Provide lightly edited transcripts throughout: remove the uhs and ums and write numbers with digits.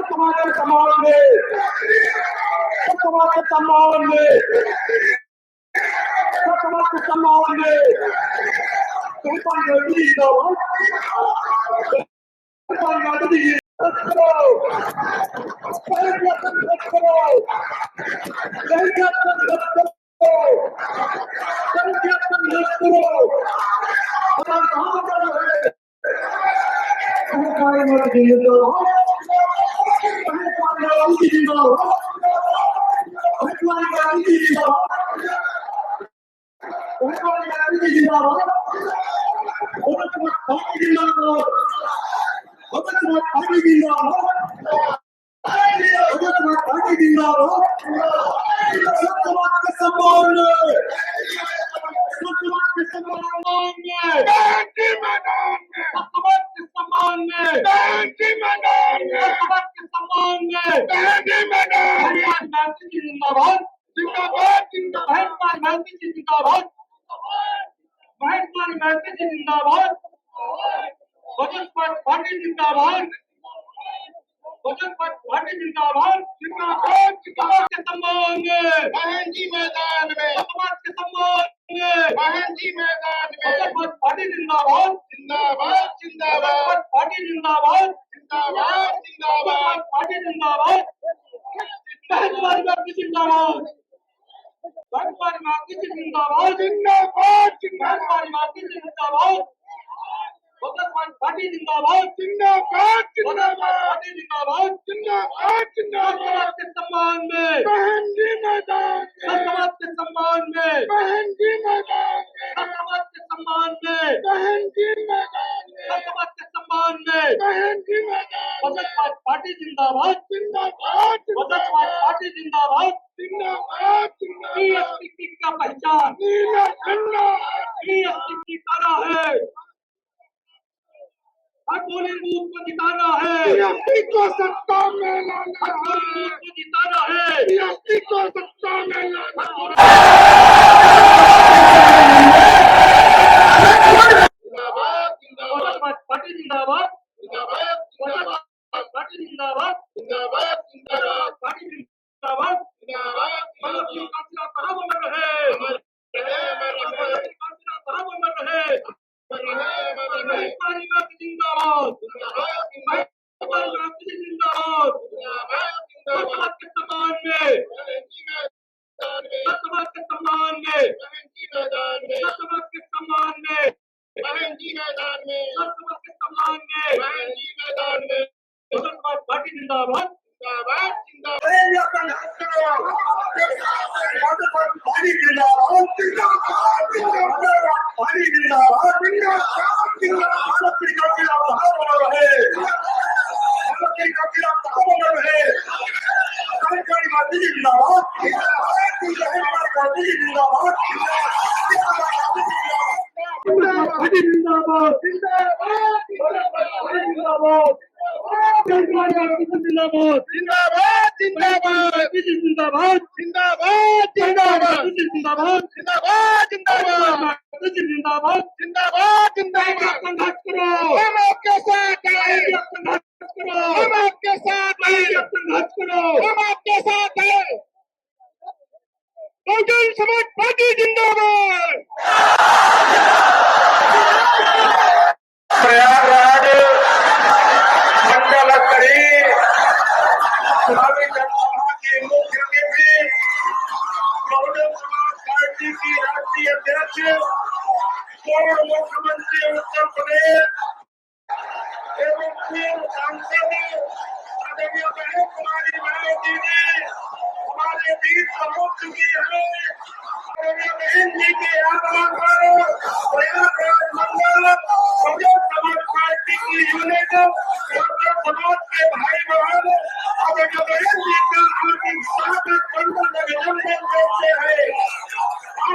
तुम्हारे सम्मान में तुम्हारे सम्मान में तुम्हारे सम्मान में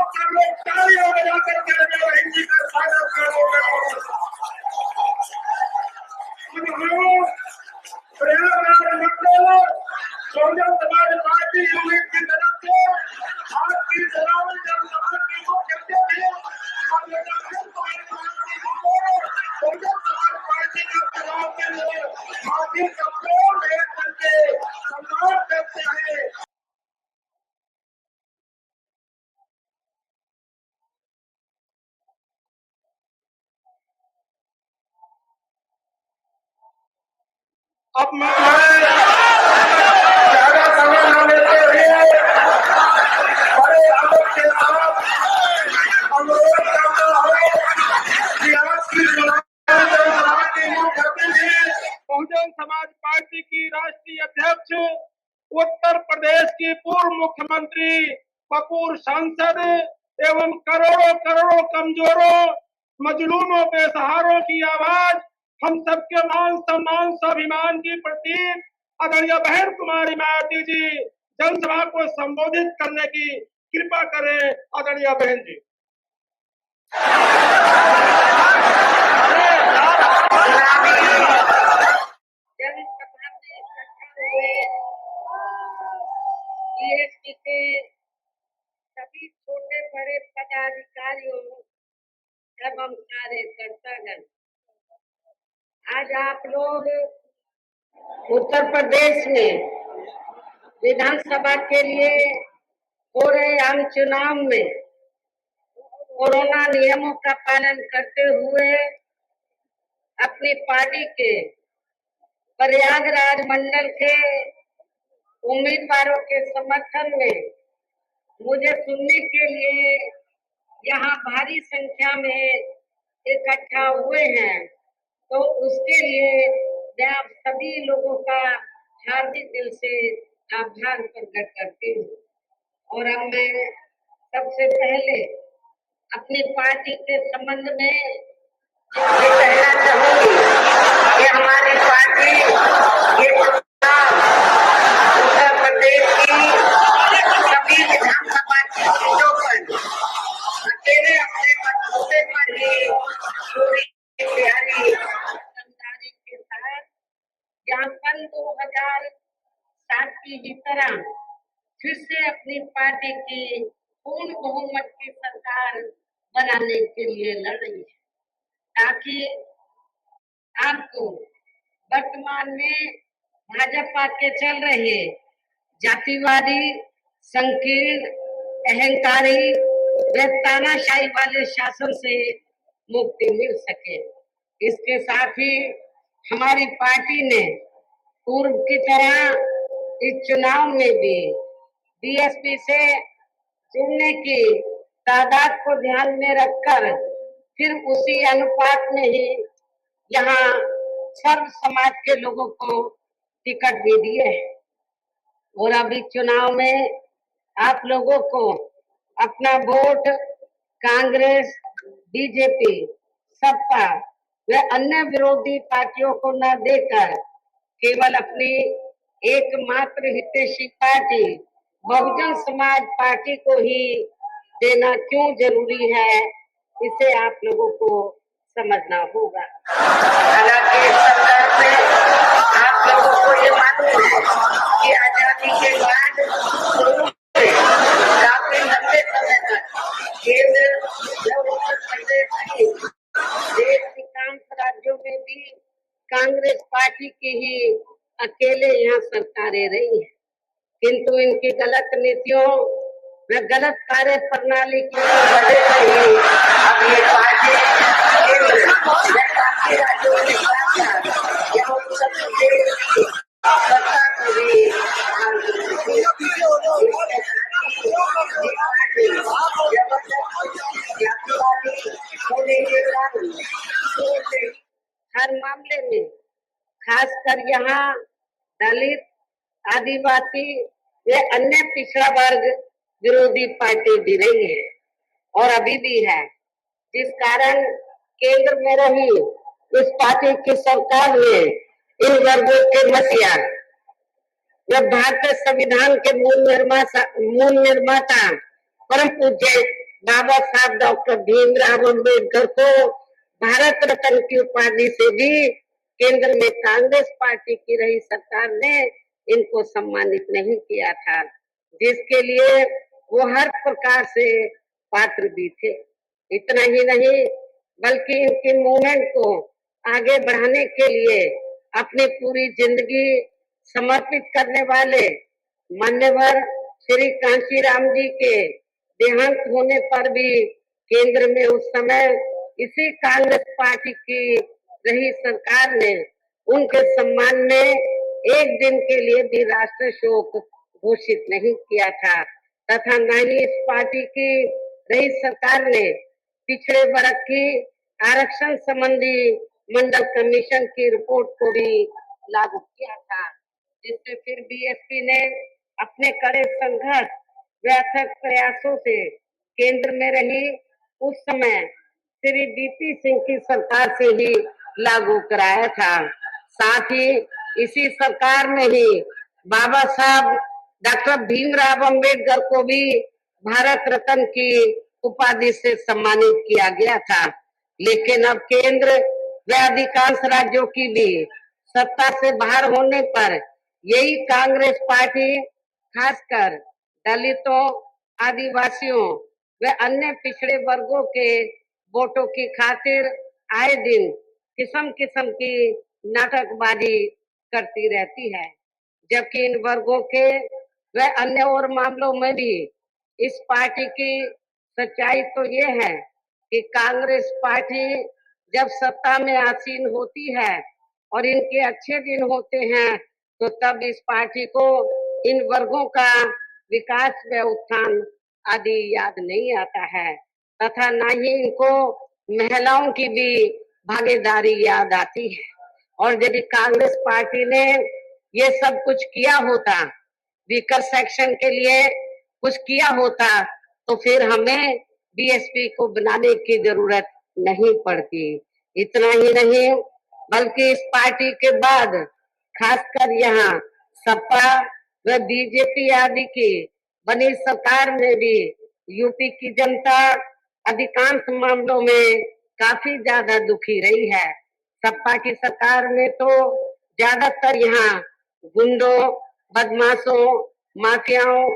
सब लोग तालियां बजाकर के मेरा हिंदी का स्वागत करोगे। प्रयागराज मंडल बहुजन समाज पार्टी यूनिट की तरफ से आपकी चुनावी जनसभा की मुख्य अतिथि बहुजन समाज पार्टी के चुनाव के लिए पार्टी का पूर्ण भेद करके सम्मान करते हैं। अब मैं ज्यादा समय न लेते हुए बड़े आदर के साथ अनुरोध करता हूँ कि आपकी जनसभा के मुख्य अतिथि बहुजन समाज पार्टी की राष्ट्रीय अध्यक्ष, उत्तर प्रदेश की पूर्व मुख्यमंत्री, कपूर सांसद एवं करोड़ों करोड़ों कमजोरों, मजलूमों, बेसहारों की आवाज, हम सबके मान सम्मान स्वाभिमान की प्रतीक आदरणीय बहन कुमारी मायावती जी जनसभा को संबोधित करने की कृपा करें। आदरणीय बहन जी। जनसभा में इकट्ठा हुए बीएसपी के सभी छोटे बड़े पदाधिकारियों एवं कार्यकर्तागण, आज आप लोग उत्तर प्रदेश में विधानसभा के लिए हो रहे आम चुनाव में कोरोना नियमों का पालन करते हुए अपनी पार्टी के प्रयागराज मंडल के उम्मीदवारों के समर्थन में मुझे सुनने के लिए यहाँ भारी संख्या में इकट्ठा हुए हैं, तो उसके लिए मैं आप सभी लोगों का हार्दिक दिल से आभार प्रकट करती हूँ। और अब मैं सबसे पहले अपनी पार्टी के संबंध में ये कहना चाहूंगी कि हमारी पार्टी ये उत्तर प्रदेश की सभी विधानसभा की सीटों पर अकेले अपने बलबूते पर ही पूरी तैयारी समझदारी के साथ यहाँ सन 2007 की ही तरह फिर से अपनी पार्टी की पूर्ण बहुमत की सरकार बनाने के लिए लड़ रही है, ताकि आपको वर्तमान में भाजपा के चल रहे जातिवादी, संकीर्ण, अहंकारी व तानाशाही वाले शासन से मुक्ति मिल सके। इसके साथ ही हमारी पार्टी ने पूर्व की तरह इस चुनाव में भी बीएसपी से चुनने की तादाद को ध्यान में रखकर फिर उसी अनुपात में ही यहाँ सर्व समाज के लोगों को टिकट भी दिए हैं। और अभी चुनाव में आप लोगों को अपना वोट कांग्रेस, बीजेपी, सपा व अन्य विरोधी पार्टियों को न देकर केवल अपनी एकमात्र हितैषी पार्टी बहुजन समाज पार्टी को ही देना क्यों जरूरी है, इसे आप लोगों को समझना होगा। हालांकि इस संदर्भ में आप लोगों को ये मालूम है कि आजादी के बाद काफी लंबे समय तक केंद्र और उत्तर प्रदेश की देश अधिकांश राज्यों में भी कांग्रेस पार्टी की ही अकेले यहाँ सरकारें रही है, किंतु इनकी गलत नीतियों व गलत कार्य प्रणाली की वजह से ही अब ये पार्टी राज्यों में या उत्तर प्रदेश की सत्ता को भी होने के कारण हर मामले में खासकर यहाँ दलित, आदिवासी व अन्य पिछड़ा वर्ग विरोधी पार्टी भी रही है और अभी भी है, जिस कारण केंद्र में रही इस पार्टी की सरकार ने इन वर्गों के मसीहा व भारतीय संविधान के मूल निर्माता परम पूज्य बाबा साहब डॉक्टर भीमराव अम्बेडकर को भारत रत्न की उपाधि से भी केंद्र में कांग्रेस पार्टी की रही सरकार ने इनको सम्मानित नहीं किया था, जिसके लिए वो हर प्रकार से पात्र भी थे। इतना ही नहीं बल्कि इनके मूवमेंट को आगे बढ़ाने के लिए अपनी पूरी जिंदगी समर्पित करने वाले मान्यवर श्री कांशीराम जी के देहांत होने पर भी केंद्र में उस समय इसी कांग्रेस पार्टी की रही सरकार ने उनके सम्मान में एक दिन के लिए भी राष्ट्रीय शोक घोषित नहीं किया था, तथा न ही इस पार्टी की रही सरकार ने पिछड़े वर्ग की आरक्षण संबंधी मंडल कमीशन की रिपोर्ट को भी लागू किया था, जिससे फिर बीएसपी ने अपने कड़े संघर्ष व अथक प्रयासों से केंद्र में रही उस समय श्री डीपी सिंह की सरकार से ही लागू कराया था। साथ ही इसी सरकार में ही बाबा साहब डॉक्टर भीमराव अम्बेडकर को भी भारत रत्न की उपाधि से सम्मानित किया गया था। लेकिन अब केंद्र व अधिकांश राज्यों की भी सत्ता से बाहर होने पर यही कांग्रेस पार्टी खासकर दलितों, आदिवासियों व अन्य पिछड़े वर्गों के वोटों की खातिर आए दिन किस्म किस्म की नाटकबाजी करती रहती है, जबकि इन वर्गों के व अन्य और मामलों में भी इस पार्टी की सच्चाई तो ये है कि कांग्रेस पार्टी जब सत्ता में आसीन होती है और इनके अच्छे दिन होते हैं तो तब इस पार्टी को इन वर्गों का विकास व उत्थान आदि याद नहीं आता है, तथा न ही इनको महिलाओं की भी भागीदारी याद आती है। और यदि कांग्रेस पार्टी ने ये सब कुछ किया होता, वीकर सेक्शन के लिए कुछ किया होता, तो फिर हमें बीएसपी को बनाने की जरूरत नहीं पड़ती। इतना ही नहीं बल्कि इस पार्टी के बाद खासकर यहाँ सपा व बीजेपी आदि की बनी सरकार में भी यूपी की जनता अधिकांश मामलों में काफी ज्यादा दुखी रही है। सपा की सरकार में तो ज्यादातर यहाँ गुंडों, बदमाशों, माफियाओं,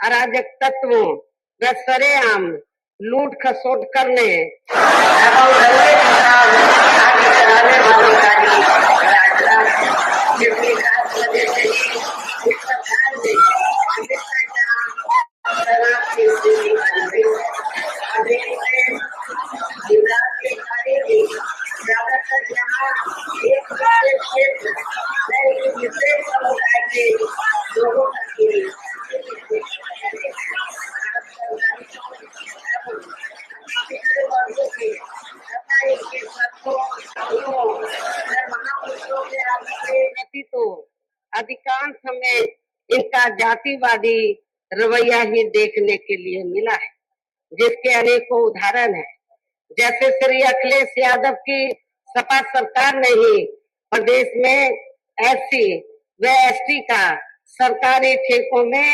अराजक तत्वों व सरेआम लूट खसोट करने एवं दंगे फसाद आदि कराने वालों का ही राज जिसकी वजह से ही इस सरकार ने शराब की स्थिति बन गई। अभी विकास के कार्य भी ज्यादातर यहाँ एक विशेष क्षेत्र विशेष समुदाय के लोगों तक ही तो अधिकांश हमें इनका जातिवादी रवैया ही देखने के लिए मिला है, जिसके अनेकों उदाहरण है। जैसे श्री अखिलेश यादव की सपा सरकार ने ही प्रदेश में एससी व एसटी का सरकारी ठेकों में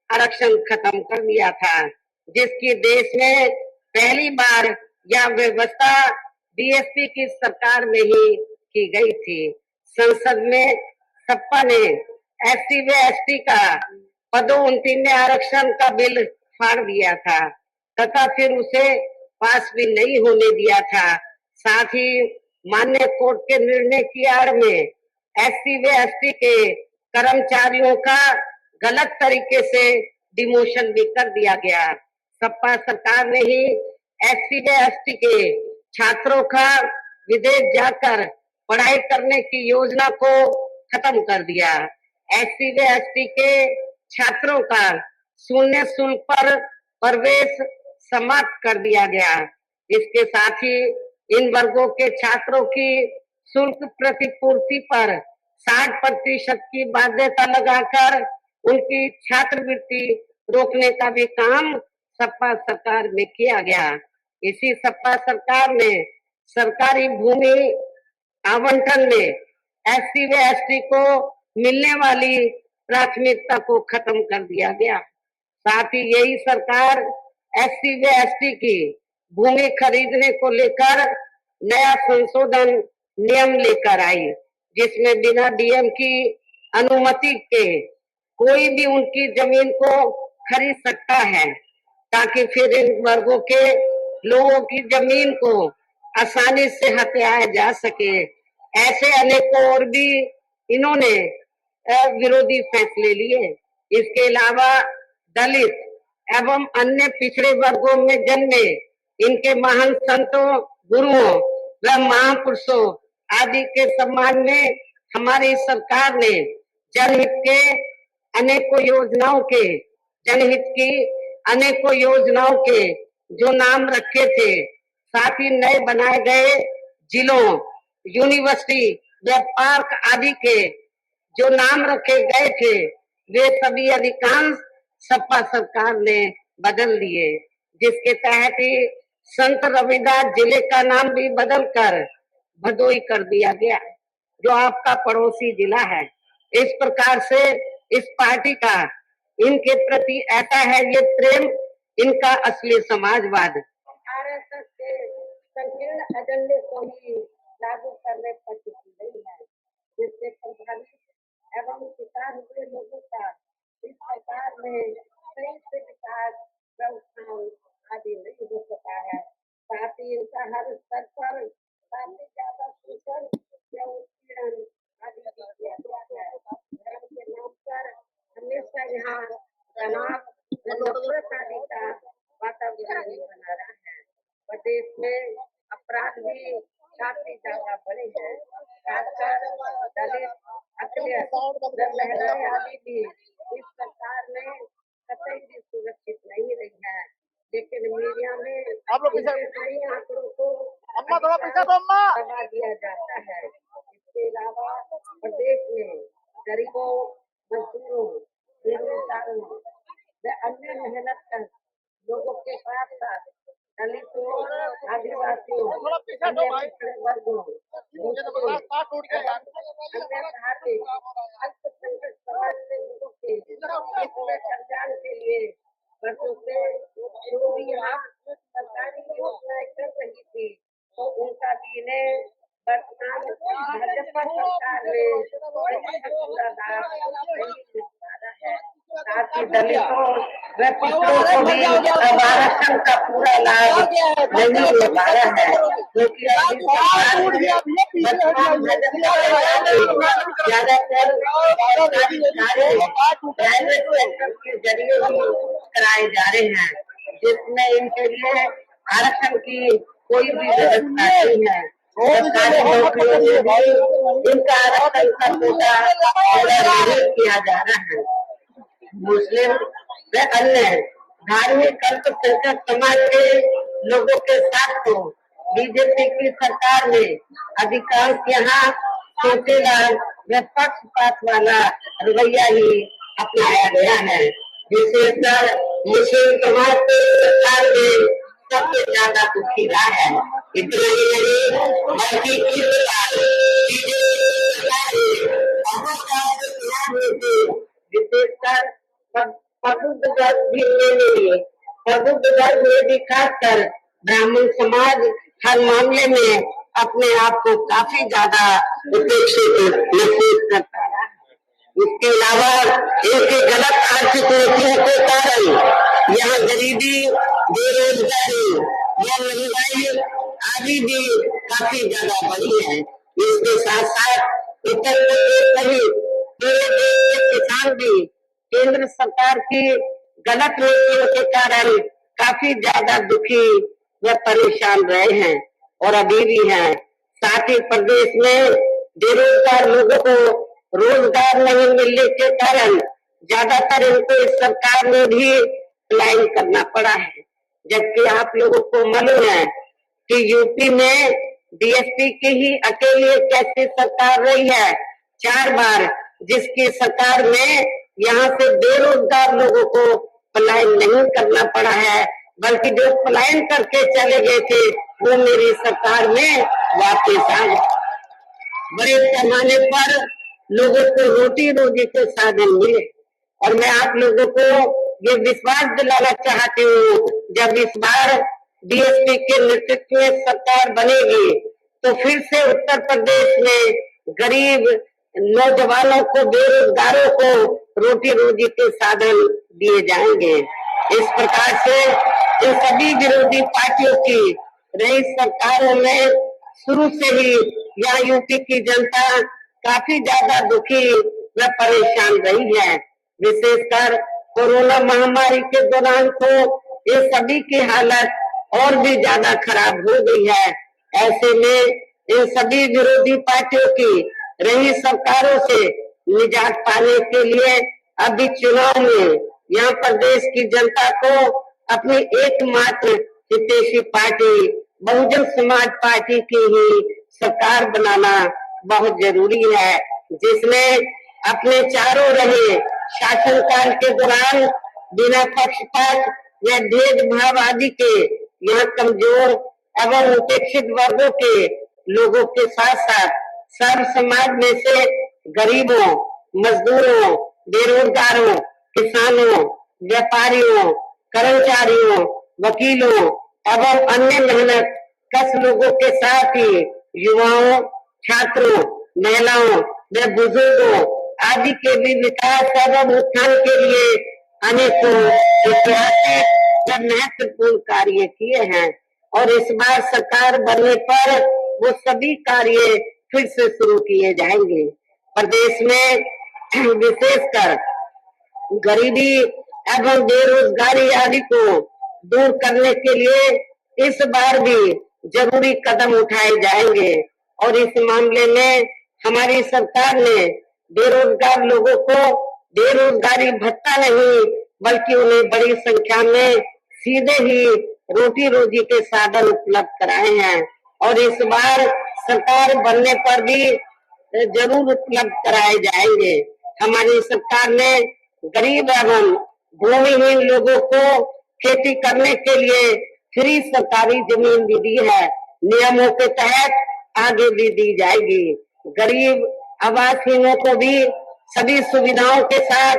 आरक्षण खत्म कर दिया था, जिसकी देश में पहली बार यह व्यवस्था बीएसपी की सरकार में ही की गई थी। संसद में सपा ने एससी व एसटी का पदोन्नति में आरक्षण का बिल फाड़ दिया था तथा फिर उसे पास भी नहीं होने दिया था। साथ ही मान्य कोर्ट के निर्णय की आड़ में एससी व एसटी के कर्मचारियों का गलत तरीके से डिमोशन भी कर दिया गया। सपा सरकार ने ही एससी व एसटी के छात्रों का विदेश जाकर पढ़ाई करने की योजना को खत्म कर दिया। एससी व एसटी के छात्रों का शून्य शुल्क पर प्रवेश समाप्त कर दिया गया। इसके साथ ही इन वर्गों के छात्रों की शुल्क प्रतिपूर्ति पर 60% की बाध्यता लगाकर उनकी छात्रवृत्ति रोकने का भी काम सपा सरकार में किया गया। इसी सपा सरकार ने सरकारी भूमि आवंटन में एससी व एसटी को मिलने वाली प्राथमिकता को खत्म कर दिया गया। साथ ही यही सरकार SC व ST की भूमि खरीदने को लेकर नया संशोधन नियम लेकर आई, जिसमें बिना DM की अनुमति के कोई भी उनकी जमीन को खरीद सकता है, ताकि फिर इन वर्गों के लोगों की जमीन को आसानी से हथियाया जा सके। ऐसे अनेकों और भी इन्होंने विरोधी फैसले लिए। इसके अलावा दलित एवं अन्य पिछड़े वर्गों में जन्मे इनके महान संतों, गुरुओं व महापुरुषों आदि के सम्मान में हमारी सरकार ने जनहित की अनेकों योजनाओं के जो नाम रखे थे, साथ ही नए बनाए गए जिलों, यूनिवर्सिटी व पार्क आदि के जो नाम रखे गए थे, वे सभी अधिकांश सपा सरकार ने बदल दिए, जिसके तहत ही संत रविदास जिले का नाम भी बदलकर भदोई कर दिया गया, जो आपका पड़ोसी जिला है। इस प्रकार से इस पार्टी का इनके प्रति ऐसा है ये प्रेम, इनका असली समाजवाद। RSS के संकीर्ण एजेंडे को ही लागू करने पर टिकी गई है, जिससे प्रभावित एवं शिकार हुए लोगों का इस सरकार में सही से विकास व्यवस्थान आदि नहीं हो सका है। साथ ही इनका हर स्तर पर काफी ज्यादा शोषण या उत्पीड़न आदि भी किया गया है। धर्म के नाम पर हमेशा यहाँ तनाव नफरत आदि का वातावरण बना रहा है। प्रदेश में अपराध भी काफी ज्यादा बढ़े हैं, खासकर दलित, अखिलेश महिलाएं आदि भी इस सरकार में कतई भी सुरक्षित नहीं रही है। लेकिन मीडिया में सही आंकड़ों को दबा दिया जाता है। इसके अलावा प्रदेश में गरीबों, मजदूरों, बेरोजगारों व अन्य मेहनत लोगों के साथ साथ दलितों, आदिवासियों, अन्य पिछड़े वर्गों, धार्मिक अल्पसंख्यक समाज के लोगों के कल्याण के लिए वर्षों से जो भी यहाँ सरकारी योजनाएं कर रही थी, तो उनका भी इन्हें वर्तमान भाजपा सरकार में पूरा लाभ नहीं मिल पा रहा है। साथ ही दलितों व पिछड़ों को भी आरक्षण का पूरा लाभ नहीं मिल पा रहा है, क्योंकि ज्यादातर प्राइवेट सेक्टर के जरिए ही कराए जा रहे हैं, जिसमें इनके लिए आरक्षण की कोई भी व्यवस्था नहीं है। सरकारी नौकरियों में भी इनका आरक्षण का कोटा पूरा नहीं किया जा रहा है। मुस्लिम व अन्य धार्मिक अल्पसंख्यक समाज के लोगों के साथ तो बीजेपी की सरकार ने अधिकांश यहाँ सोचेदार व पक्षपात वाला रवैया ही अपनाया गया है, विशेषकर मुस्लिम समाज की सरकार में सबसे ज्यादा दुखी रहा है। इतना ही नहीं बल्कि इस बार विशेषकर प्रबुद्ध वर्ग में भी खासकर ब्राह्मण समाज हर मामले में अपने आप को काफी ज्यादा उपेक्षित महसूस करता है। इसके अलावा इनकी गलत आर्थिक नीतियों के कारण यहाँ गरीबी, बेरोजगारी या महंगाई आदि भी काफी ज्यादा बढ़ी है। इसके साथ साथ उत्तर प्रदेश सहित पूरे देश के किसान भी केंद्र सरकार की गलत नीतियों के कारण काफी ज्यादा दुखी व परेशान रहे हैं और अभी भी हैं। साथ ही प्रदेश में बेरोजगार लोगों को रोजगार नहीं मिलने के कारण ज्यादातर इनको इस सरकार में भी पलायन करना पड़ा है। जबकि आप लोगों को मालूम है कि यूपी में बीएसपी की ही अकेली कैसी सरकार रही है 4 बार, जिसकी सरकार में यहाँ से बेरोजगार लोगों को पलायन नहीं करना पड़ा है, बल्कि जो पलायन करके चले गए थे वो मेरी सरकार में वापस आ गए। बड़े पैमाने पर लोगों को रोटी रोजी के साधन मिले। और मैं आप लोगों को ये विश्वास दिलाना चाहती हूँ, जब इस बार बीएसपी के नेतृत्व में सरकार बनेगी तो फिर से उत्तर प्रदेश में गरीब नौजवानों को, बेरोजगारों को रोटी रोजी के साधन दिए जाएंगे। इस प्रकार से इन सभी विरोधी पार्टियों की रही सरकारों में शुरू से ही यहाँ यूपी की जनता काफी ज्यादा दुखी व परेशान रही है। विशेषकर कोरोना महामारी के दौरान तो ये सभी की हालत और भी ज्यादा खराब हो गई है। ऐसे में इन सभी विरोधी पार्टियों की रही सरकारों से निजात पाने के लिए अभी चुनाव में यहाँ प्रदेश की जनता को अपनी एकमात्र हितैषी पार्टी बहुजन समाज पार्टी की ही सरकार बनाना बहुत जरूरी है, जिसमें अपने चारों रहे शासनकाल के दौरान बिना पक्षपात या भेदभाव आदि के यहाँ कमजोर एवं उपेक्षित वर्गों के लोगों के साथ साथ सर्व समाज में से गरीबों, मजदूरों, बेरोजगारों, किसानों, व्यापारियों, कर्मचारियों, वकीलों एवं अन्य मेहनत कश लोगों के साथ ही युवाओं, छात्रों, महिलाओं व बुजुर्गों आदि के भी विकास एवं उत्थान के लिए अनेकों ऐतिहासिक व महत्वपूर्ण कार्य किए हैं और इस बार सरकार बनने पर वो सभी कार्य फिर से शुरू किए जाएंगे। प्रदेश में विशेषकर गरीबी एवं बेरोजगारी आदि को दूर करने के लिए इस बार भी जरूरी कदम उठाए जाएंगे और इस मामले में हमारी सरकार ने बेरोजगार लोगों को बेरोजगारी भत्ता नहीं बल्कि उन्हें बड़ी संख्या में सीधे ही रोटी रोजी के साधन उपलब्ध कराए हैं और इस बार सरकार बनने पर भी जरूर उपलब्ध कराए जाएंगे। हमारी सरकार ने गरीब एवं भूमिहीन लोगों को खेती करने के लिए फ्री सरकारी जमीन भी दी है, नियमों के तहत आगे भी दी जाएगी। गरीब आवासहीनों को भी सभी सुविधाओं के साथ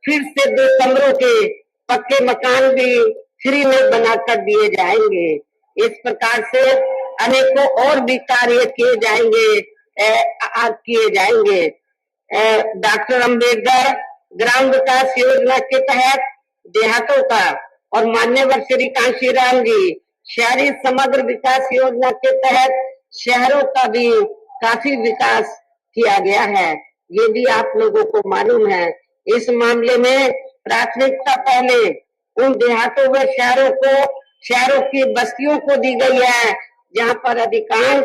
फिर से 2 कमरों के पक्के मकान भी फ्री में बनाकर दिए जाएंगे। इस प्रकार से अनेकों और भी कार्य किए जाएंगे। डॉक्टर अंबेडकर ग्राम विकास योजना के तहत देहातों का और मान्यवर श्री कांशीराम जी शहरी समग्र विकास योजना के तहत शहरों का भी काफी विकास किया गया है, ये भी आप लोगों को मालूम है। इस मामले में प्राथमिकता पहले उन देहातों व शहरों की बस्तियों को दी गई है जहाँ पर अधिकांश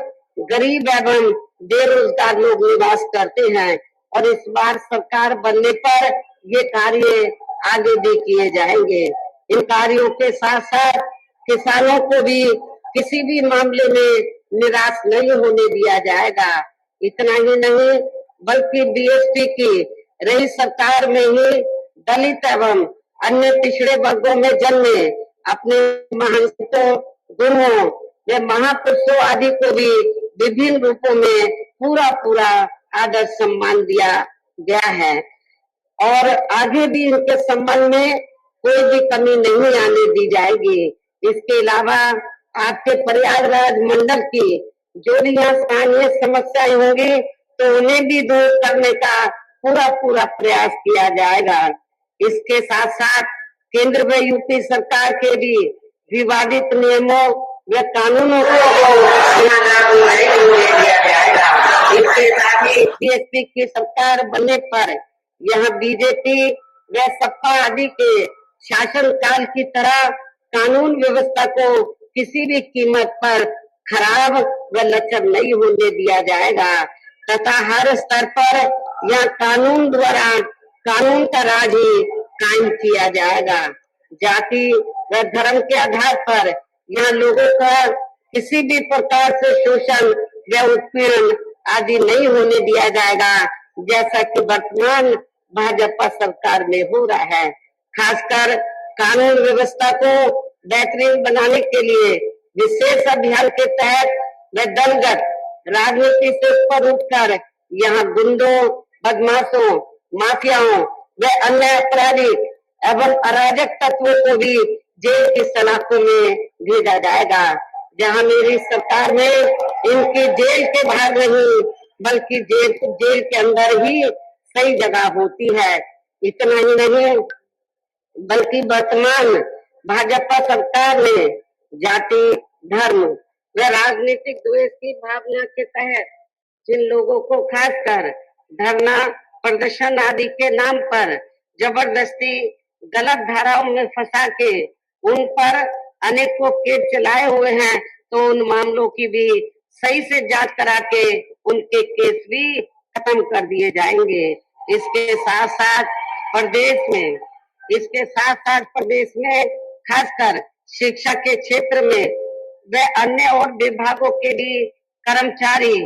गरीब एवं बेरोजगार लोग निवास करते हैं और इस बार सरकार बनने पर ये कार्य आगे भी किए जाएंगे। इन कार्यों के साथ साथ किसानों को भी किसी भी मामले में निराश नहीं होने दिया जाएगा। इतना ही नहीं बल्कि बीएसपी की रही सरकार में ही दलित एवं अन्य पिछड़े वर्गों में जन्मे अपने महंतों, गुरुओं व महापुरुषों आदि को भी विभिन्न रूपों में पूरा आदर सम्मान दिया गया है और आगे भी इनके संबंध में कोई भी कमी नहीं आने दी जाएगी। इसके अलावा आपके प्रयागराज मंडल की जो भी यहाँ स्थानीय समस्याएं होंगी तो उन्हें भी दूर करने का पूरा प्रयास किया जाएगा। इसके साथ साथ केंद्र व यूपी सरकार के भी विवादित नियमों व कानूनों को लागू नहीं होने दिया जाएगा। इसके साथ ही बीएसपी की सरकार बनने पर यह बीजेपी व सपा आदि के शासन काल की तरह कानून व्यवस्था को किसी भी कीमत पर खराब व लचर नहीं होने दिया जाएगा तथा हर स्तर पर यह कानून द्वारा कानून का राज ही कायम किया जाएगा। जाति व धर्म के आधार पर यहाँ लोगों का किसी भी प्रकार से शोषण व उत्पीड़न आदि नहीं होने दिया जाएगा, जैसा कि वर्तमान भाजपा सरकार में हो रहा है। खासकर कानून व्यवस्था को बेहतरीन बनाने के लिए विशेष अभियान के तहत व दलगत राजनीति से ऊपर उठकर यहाँ गुंडों, बदमाशों, माफियाओं व अन्य अपराधी एवं अराजक तत्वों को भी जेल की सलाखों में भेजा जाएगा। जहां मेरी सरकार में इनकी जेल के बाहर नहीं बल्कि जेल के अंदर ही सही जगह होती है। इतना ही नहीं बल्कि वर्तमान भाजपा सरकार ने जाति, धर्म व राजनीतिक द्वेष की भावना के तहत जिन लोगों को खासकर धरना, प्रदर्शन आदि के नाम पर जबरदस्ती गलत धाराओं में फंसा के उन पर अनेकों केस चलाए हुए हैं, तो उन मामलों की भी सही से जांच करा के उनके केस भी खत्म कर दिए जाएंगे। इसके साथ साथ प्रदेश में खासकर शिक्षा के क्षेत्र में व अन्य और विभागों के भी कर्मचारी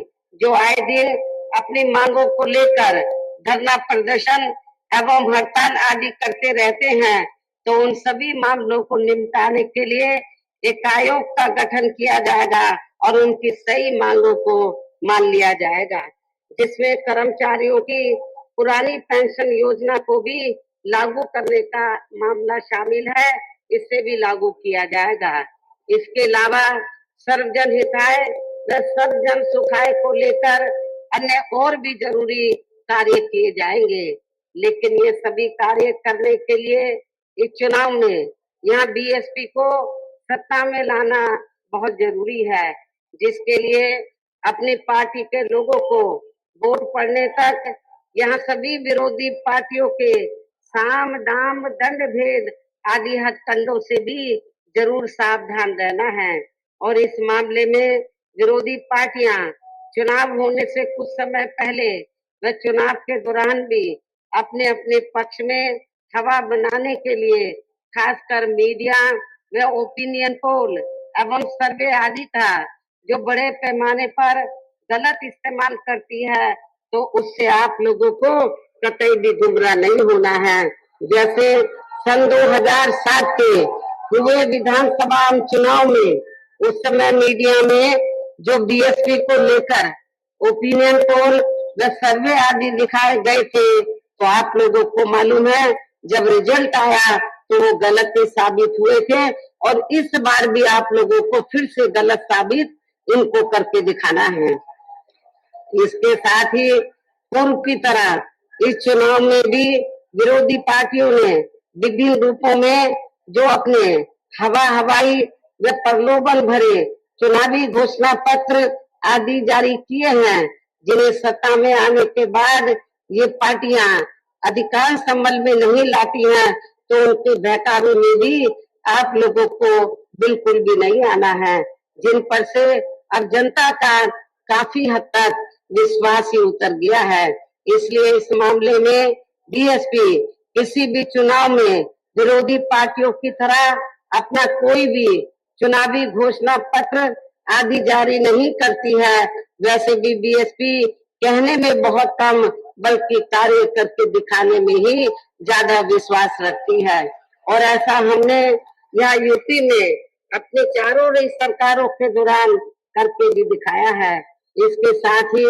जो आए दिन अपनी मांगों को लेकर धरना, प्रदर्शन एवं हड़ताल आदि करते रहते हैं, तो उन सभी मामलों को निपटाने के लिए एक आयोग का गठन किया जाएगा और उनकी सही मांगों को मान लिया जाएगा, जिसमें कर्मचारियों की पुरानी पेंशन योजना को भी लागू करने का मामला शामिल है, इसे भी लागू किया जाएगा। इसके अलावा सर्वजन हिताय व सर्वजन सुखाय को लेकर अन्य और भी जरूरी कार्य किए जाएंगे। लेकिन ये सभी कार्य करने के लिए इस चुनाव में यहाँ बीएसपी को सत्ता में लाना बहुत जरूरी है, जिसके लिए अपनी पार्टी के लोगों को वोट पड़ने तक यहाँ सभी विरोधी पार्टियों के साम, दाम, दंड भेद आदि हथकंडों से भी जरूर सावधान रहना है। और इस मामले में विरोधी पार्टियां चुनाव होने से कुछ समय पहले व चुनाव के दौरान भी अपने अपने पक्ष में हवा बनाने के लिए खासकर मीडिया व ओपिनियन पोल एवं सर्वे आदि का जो बड़े पैमाने पर गलत इस्तेमाल करती है, तो उससे आप लोगों को कतई भी गुमराह नहीं होना है। जैसे सन 2007 के हुए विधानसभा चुनाव में उस समय मीडिया में जो बीएसपी को लेकर ओपिनियन पोल व सर्वे आदि दिखाए गए थे, तो आप लोगों को मालूम है जब रिजल्ट आया तो वो गलत साबित हुए थे, और इस बार भी आप लोगों को फिर से गलत साबित इनको करके दिखाना है। इसके साथ ही पूर्व की तरह इस चुनाव में भी विरोधी पार्टियों ने विभिन्न रूपों में जो अपने हवाई व प्रलोभन भरे चुनावी घोषणा पत्र आदि जारी किए हैं, जिन्हें सत्ता में आने के बाद ये पार्टियां अधिकांश अमल में नहीं लाती हैं, तो उनके बहकावे में भी आप लोगों को बिल्कुल भी नहीं आना है, जिन पर से अब जनता का काफी हद तक विश्वास ही उतर गया है। इसलिए इस मामले में बीएसपी किसी भी चुनाव में विरोधी पार्टियों की तरह अपना कोई भी चुनावी घोषणा पत्र आदि जारी नहीं करती है। वैसे भी बीएसपी कहने में बहुत कम बल्कि कार्य करके दिखाने में ही ज्यादा विश्वास रखती है, और ऐसा हमने यहाँ यूपी में अपने चारों सरकारों के दौरान करके भी दिखाया है। इसके साथ ही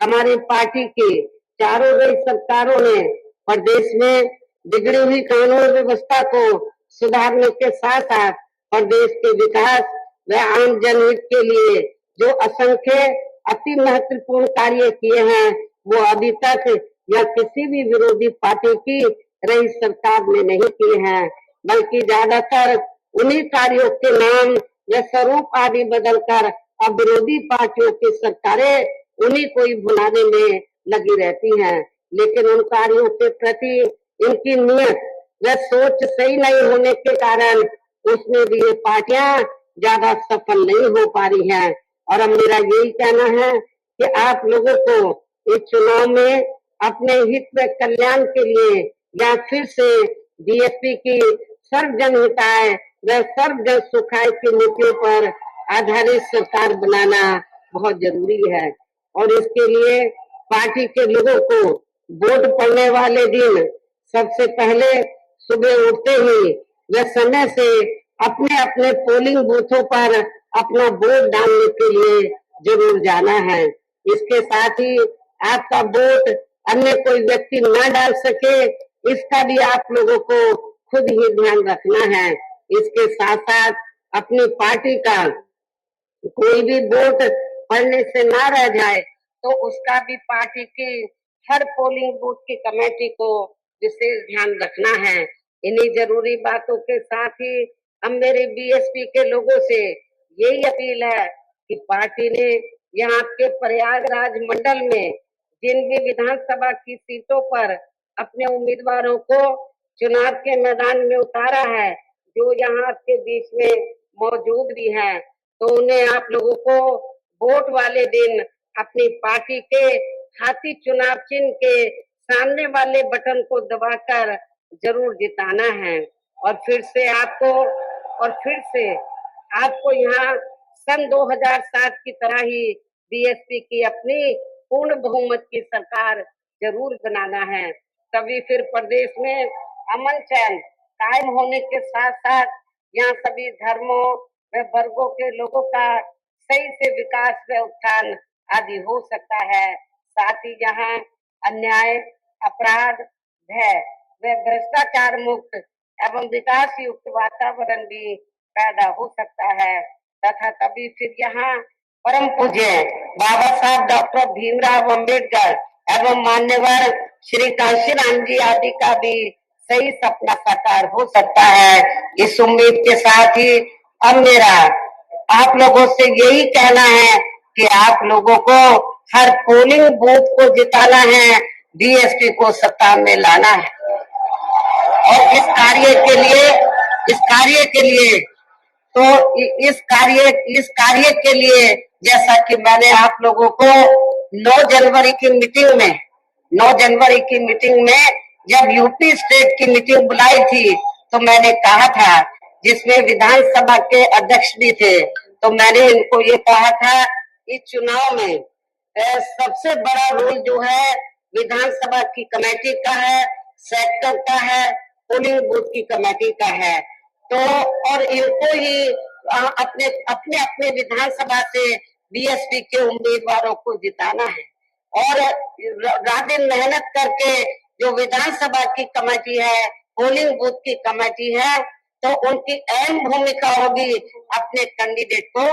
हमारी पार्टी की चारों सरकारों ने प्रदेश में बिगड़ी हुई कानून व्यवस्था को सुधारने के साथ साथ प्रदेश के विकास व आम जनहित के लिए जो असंख्य अति महत्वपूर्ण कार्य किए हैं, वो अभी तक या किसी भी विरोधी पार्टी की रही सरकार ने नहीं किए हैं, बल्कि ज्यादातर उन्हीं कार्यों के नाम या स्वरूप आदि बदलकर अब विरोधी पार्टियों की सरकारें उन्हीं को ही भुलाने में लगी रहती हैं। लेकिन उन कार्यों के प्रति इनकी नियत व सोच सही नहीं होने के कारण उसमें भी ये पार्टियां ज्यादा सफल नहीं हो पा रही हैं। और अब मेरा यही कहना है कि आप लोगों को इस चुनाव में अपने हित व कल्याण के लिए या फिर से बीएसपी की सर्वजन हिताय व सर्वजन सुखाय की नीतियों पर आधारित सरकार बनाना बहुत जरूरी है। और इसके लिए पार्टी के लोगों को वोट पड़ने वाले दिन सबसे पहले सुबह उठते ही व समय से अपने अपने पोलिंग बूथों पर अपना वोट डालने के लिए जरूर जाना है। इसके साथ ही आपका वोट अन्य कोई व्यक्ति न डाल सके, इसका भी आप लोगों को खुद ही ध्यान रखना है। इसके साथ साथ अपनी पार्टी का कोई भी वोट पड़ने से ना रह जाए तो उसका भी पार्टी की हर पोलिंग बूथ की कमेटी को विशेष ध्यान रखना है। इन्हीं जरूरी बातों के साथ ही हम मेरे बीएसपी के लोगों से यही अपील है कि पार्टी ने यहाँ के प्रयागराज मंडल में जिन भी विधानसभा की सीटों पर अपने उम्मीदवारों को चुनाव के मैदान में उतारा है, जो यहाँ के बीच में मौजूद भी हैं, तो उन्हें आप लोगों को वोट वाले दिन अपनी पार्टी के हाथी चुनाव चिन्ह के सामने वाले बटन को दबाकर जरूर जिताना है। और फिर से आपको यहाँ सन 2007 की तरह ही बीएसपी की अपनी पूर्ण बहुमत की सरकार जरूर बनाना है। तभी फिर प्रदेश में अमन चैन कायम होने के साथ साथ यहाँ सभी धर्मों व वर्गों के लोगों का सही से विकास व उत्थान आदि हो सकता है। साथ ही यहाँ अन्याय, अपराध, भय व भ्रष्टाचार मुक्त एवं विकास युक्त वातावरण भी पैदा हो सकता है तथा तभी फिर यहाँ परम पूज्य बाबा साहब डॉक्टर भीमराव अंबेडकर एवं मान्यवर श्री कांशीराम जी आदि का भी सही सपना साकार हो सकता है। इस उम्मीद के साथ ही अब मेरा आप लोगों से यही कहना है कि आप लोगों को हर पोलिंग बूथ को जिताना है, बीएसपी को सत्ता में लाना है। और इस कार्य के लिए जैसा कि मैंने आप लोगों को 9 जनवरी की मीटिंग में जब यूपी स्टेट की मीटिंग बुलाई थी तो मैंने कहा था, जिसमें विधानसभा के अध्यक्ष भी थे, तो मैंने इनको ये कहा था कि चुनाव में सबसे बड़ा रोल जो है विधानसभा की कमेटी का है, सेक्टर का है, पोलिंग बूथ की कमेटी का है। तो और इनको ही अपने अपने विधानसभा से बीएसपी के उम्मीदवारों को जिताना है और रात दिन मेहनत करके जो विधानसभा की कमेटी है, पोलिंग बूथ की कमेटी है, तो उनकी अहम भूमिका होगी अपने कैंडिडेट को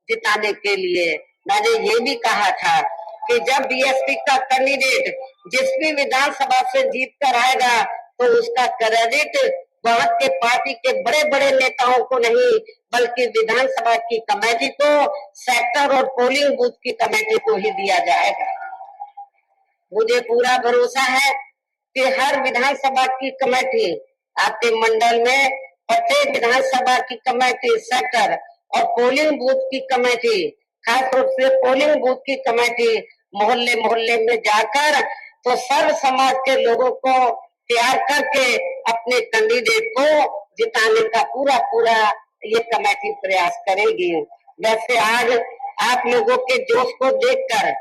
जिताने के लिए। मैंने ये भी कहा था कि जब बीएसपी का कैंडिडेट जिस भी विधानसभा से जीत कर आएगा तो उसका क्रेडिट वहां के पार्टी के बड़े बड़े नेताओं को नहीं बल्कि विधानसभा की कमेटी को, सेक्टर और पोलिंग बूथ की कमेटी को ही दिया जाएगा। मुझे पूरा भरोसा है कि हर विधानसभा की कमेटी आपके मंडल में, प्रत्येक विधानसभा की कमेटी, सेक्टर और पोलिंग बूथ की कमेटी, खासतौर से पोलिंग बूथ की कमेटी मोहल्ले मोहल्ले में जाकर तो सर्व समाज के लोगों को तैयार करके अपने कैंडिडेट को जिताने का पूरा ये कमेटी प्रयास करेगी। वैसे आज आप लोगों के जोश को देखकर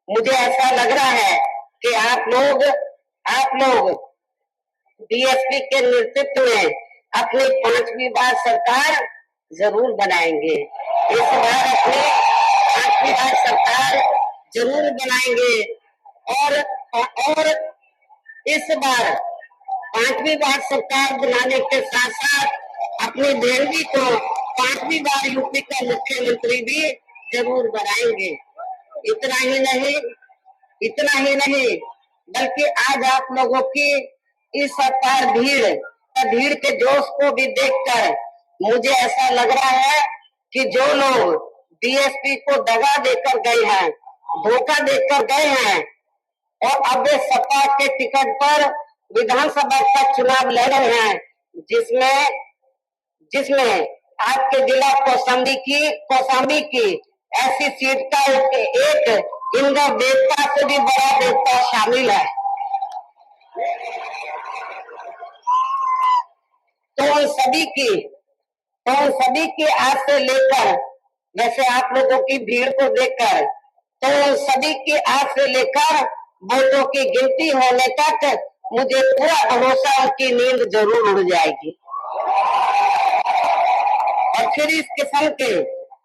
मुझे ऐसा लग रहा है कि आप लोग बीएसपी के नेतृत्व में अपनी 5वीं बार सरकार जरूर बनाएंगे। इस बार अपनी 5वीं बार सरकार जरूर बनाएंगे और इस बार 5वीं बार सरकार बनाने के साथ साथ अपनी बेटी को 5वीं बार यूपी का मुख्यमंत्री भी जरूर बनाएंगे। इतना ही नहीं बल्कि आज आप लोगों की इस अपार भीड़ के जोश को भी देखकर मुझे ऐसा लग रहा है कि जो लोग बीएसपी को दगा देकर गए हैं, धोखा देकर गए हैं और अब वे सपा के टिकट पर विधानसभा का चुनाव लड़ रहे हैं, जिसमें आपके जिला कौशाम्बी की ऐसी सीट का एक इंद्र देवता से भी बड़ा देवता शामिल है। तो उन सभी की आज से लेकर, वैसे आप लोगों की भीड़ को देखकर, तो उन सभी की आज से लेकर वोटों की गिनती होने तक मुझे पूरा भरोसा उनकी नींद जरूर उड़ जाएगी। और फिर इस किस्म के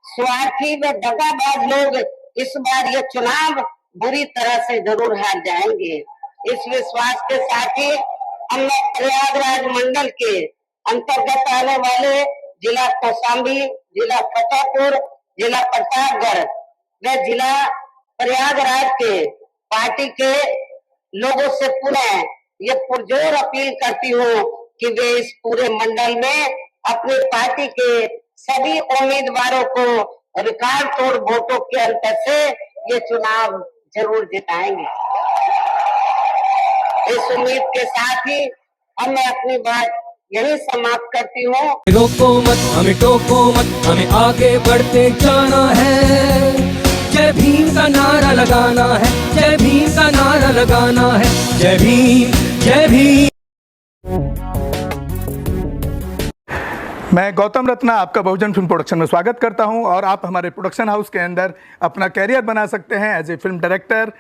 स्वार्थी व दगाबाज लोग इस बार ये चुनाव बुरी तरह से जरूर हार जाएंगे। इस विश्वास के साथ ही प्रयागराज मंडल के अंतर्गत आने वाले जिला कौशाम्बी, जिला फतेहपुर, जिला प्रतापगढ़ व जिला प्रयागराज के पार्टी के लोगों से पुनः ये पुरजोर अपील करती हूँ कि वे इस पूरे मंडल में अपनी पार्टी के सभी उम्मीदवारों को रिकॉर्ड तोड़ वोटों के अंतर से ये चुनाव जरूर जिताएंगे। इस उम्मीद के साथ ही अब मैं अपनी बात यही समाप्त करती हूँ। रोको मत, हमें टोको मत, हमें आगे बढ़ते जाना है। जय भीम का नारा लगाना है, जय भीम का नारा लगाना है। जय भीम, जय भीम। मैं गौतम रत्ना आपका बहुजन फिल्म प्रोडक्शन में स्वागत करता हूं और आप हमारे प्रोडक्शन हाउस के अंदर अपना कैरियर बना सकते हैं as a film director,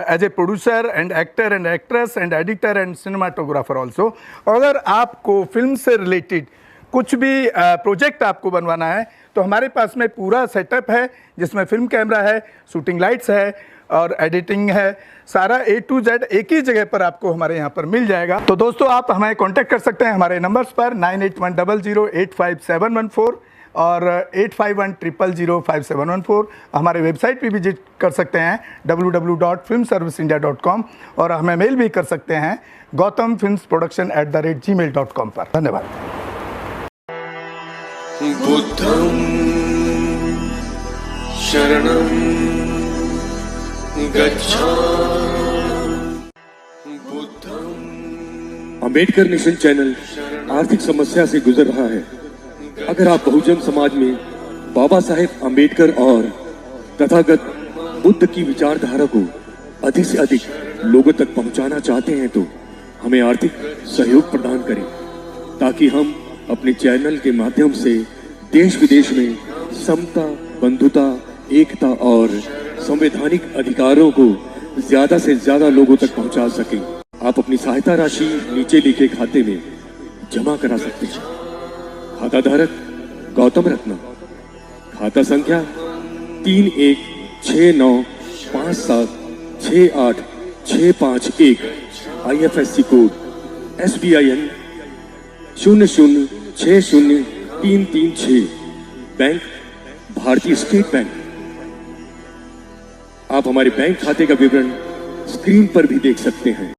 as a producer and actor and actress and editor and cinematographer also. अगर आपको फिल्म से रिलेटेड कुछ भी प्रोजेक्ट आपको बनवाना है तो हमारे पास में पूरा सेटअप है, जिसमें फिल्म कैमरा है, शूटिंग लाइट्स है और एडिटिंग है। सारा A to Z एक ही जगह पर आपको हमारे यहाँ पर मिल जाएगा। तो दोस्तों आप हमें कांटेक्ट कर सकते हैं हमारे नंबर्स पर 9810085714 और 8510005714। हमारे वेबसाइट पे विजिट कर सकते हैं www.filmserviceindia.com और हमें मेल भी कर सकते हैं gautamfilmsproduction@gmail.com पर। धन्यवाद। बुद्धं शरणं गच्छामि। अम्बेडकर नेशन चैनल आर्थिक समस्या से गुजर रहा है। अगर आप बहुजन समाज में बाबा साहेब अम्बेडकर और तथागत बुद्ध की विचारधारा को अधिक से अधिक लोगों तक पहुंचाना चाहते हैं तो हमें आर्थिक सहयोग प्रदान करें, ताकि हम अपने चैनल के माध्यम से देश विदेश में समता, बंधुता, एकता और संवैधानिक अधिकारों को ज्यादा से ज्यादा लोगों तक पहुंचा सकें। आप अपनी सहायता राशि नीचे लिखे खाते में जमा करा सकते हैं। खाता धारक गौतम रत्ना, खाता संख्या 3169576865 IFSC कोड SBIN 0060336, बैंक भारतीय स्टेट बैंक। आप हमारे बैंक खाते का विवरण स्क्रीन पर भी देख सकते हैं।